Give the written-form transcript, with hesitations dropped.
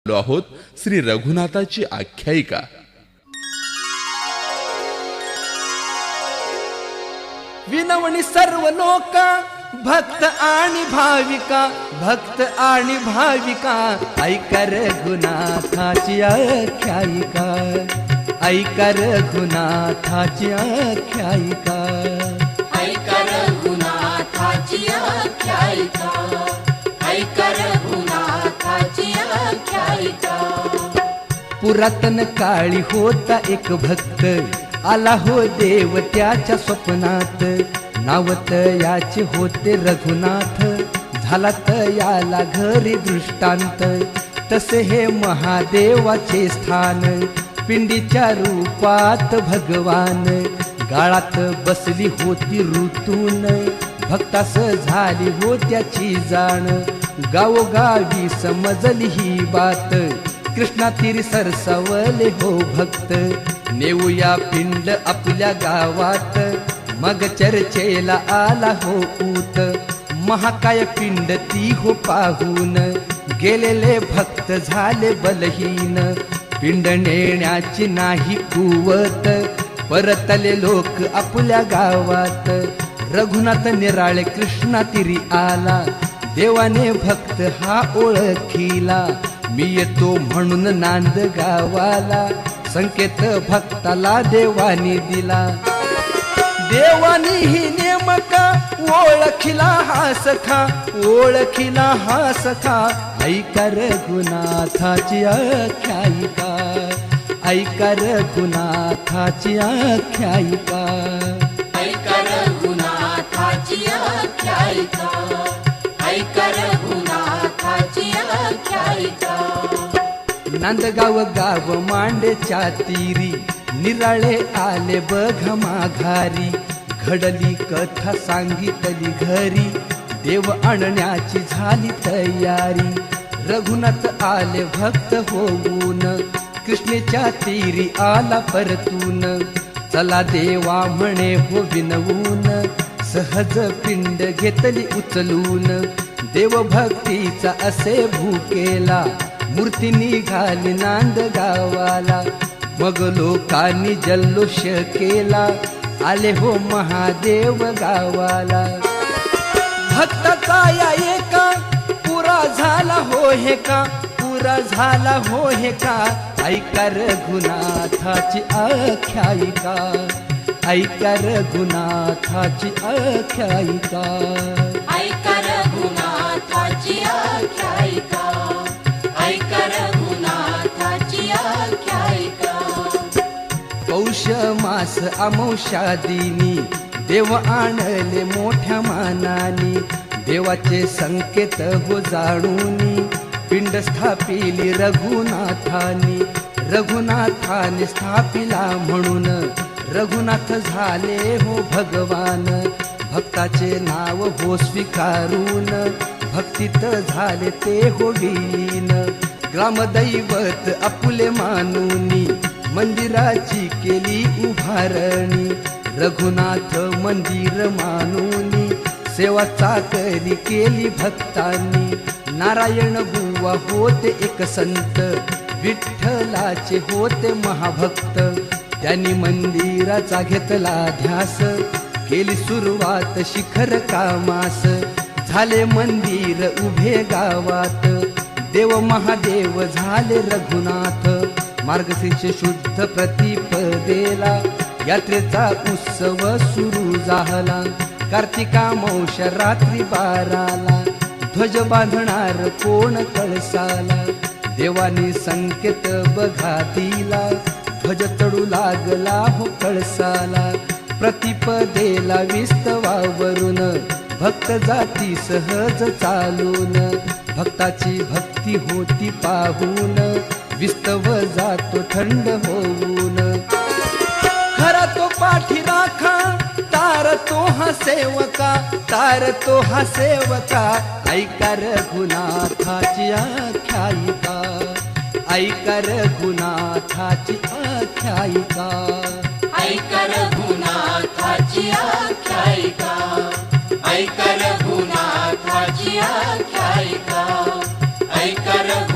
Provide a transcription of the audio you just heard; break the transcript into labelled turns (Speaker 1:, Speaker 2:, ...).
Speaker 1: आहोत श्री रघुनाथाची आख्यायिका।
Speaker 2: विनवणी सर्व लोक भक्त आणि भाविका, भक्त आणि भाविका, ऐका रघुनाथाची आख्यायिका, ऐका रघुनाथाची आख्यायिका,
Speaker 3: ऐका रघुनाथाची आख्यायिका, ऐका रघुनाथाची आख्यायिका।
Speaker 2: पुरातन काळी होता एक भक्त, आला हो देव त्याच्या स्वप्नात, नाव याचे होते रघुनाथ, झाला याला घरी दृष्टांत। तसे हे महादेवाचे स्थान, पिंडीच्या रूपात भगवान, गाळात बसली होती ऋतून, भक्तास झाली हो त्याची जाण, गावोगावी समजली ही बात, कृष्णा तीरी सरसावले हो भक्त, नेऊया पिंड आपल्या गावात, मग चर्चेला आला हो ऊत, महाकाय पिंड ती हो पाहून, गेलेले भक्त झाले बलहीन, पिंड नेण्याची नाही कुवत, परतले लोक आपल्या गावात, रघुनाथ निराळे कृष्णा तीरी आला, देवाने भक्त हा ओळखीला, मी येतो म्हणून नांद गावाला, संकेत भक्ताला देवानी दिला, देवानी ही नेमका ओळखिला हा सखा, ओळखिला हा सखा, ऐका रघुनाथाची आख्यायिका, ऐका रघुनाथाची आख्यायिका,
Speaker 3: ऐका रघुनाथाची आख्यायिका, ऐका रघुनाथाची आख्यायिका।
Speaker 2: नांदगाव गाव मांडेच्या तीरी, निराळे आले बघ माघारी, घडली कथा सांगितली घरी, देव आणण्याची झाली तयारी, रघुनाथ आले भक्त होऊन, कृष्णेच्या तीरी आला परतून, चला देवा म्हणे हो विनवून, सहज पिंड घेतली उचलून, देव भक्तीचा असे भूकेला, मूर्ती निघाली नांद गावाला, मग लोकांनी जल्लोष केला, आले हो महादेव गावाला, भक्ताचा या एका पुरा झाला हो हे का, पुरा झाला हो हे का, ऐका रघुनाथाची आख्यायिका, ऐका रघुनाथाची आख्यायिका,
Speaker 3: ऐका रघुनाथाची आख्यायिका, ऐका रघुनाथाची आख्यायिका।
Speaker 2: पौष मास अमावस्या दिनी, देव आणले मोठ्या मानानी, देवाचे संकेत हो जाणूनी, पिंड स्थापिली रघुनाथानी, रघुनाथाने स्थापिला म्हणून, रघुनाथ झाले हो भगवान, भक्ताचे नाव हो स्वीकारून, भक्तीत झाले ते हो लीन, ग्रामदैवत आपुले मानूनी, मंदिराची केली उभारणी, रघुनाथ मंदिर मानूनी, सेवा चाकरी केली भक्तांनी, नारायण बुवा होते एक संत, विठ्ठलाचे होते महाभक्त, त्यांनी मंदिराचा घेतला ध्यास, केली सुरुवात शिखर कामास, झाले मंदिर उभे गावात, देव महादेव झाले रघुनाथ, मार्गशीर्ष शुद्ध प्रतिपदेला, यात्रेचा उत्सव सुरू झाला, कार्तिकामावस्या रात्री 12ला, ध्वज बांधणार कोण कळसाला, देवानी संकेत बघा दिला, ध्वज चढू लागला हो कळसाला, प्रतिपदेला विस्तवावरून, भक्त जाती सहज चालून, भक्ताची भक्ती होती पाहून, विस्तव जातो थंड होऊन, खरा तो पाठी राखा, तार तो हा सेवका, तार तो हा सेवका, ऐका रघुनाथाची आख्यायिका, ऐका रघुनाथाची आख्यायिका,
Speaker 3: ऐका रघुनाथाची आख्यायिका, ऐका रघुनाथाची आख्यायिका, ऐका रघुनाथाची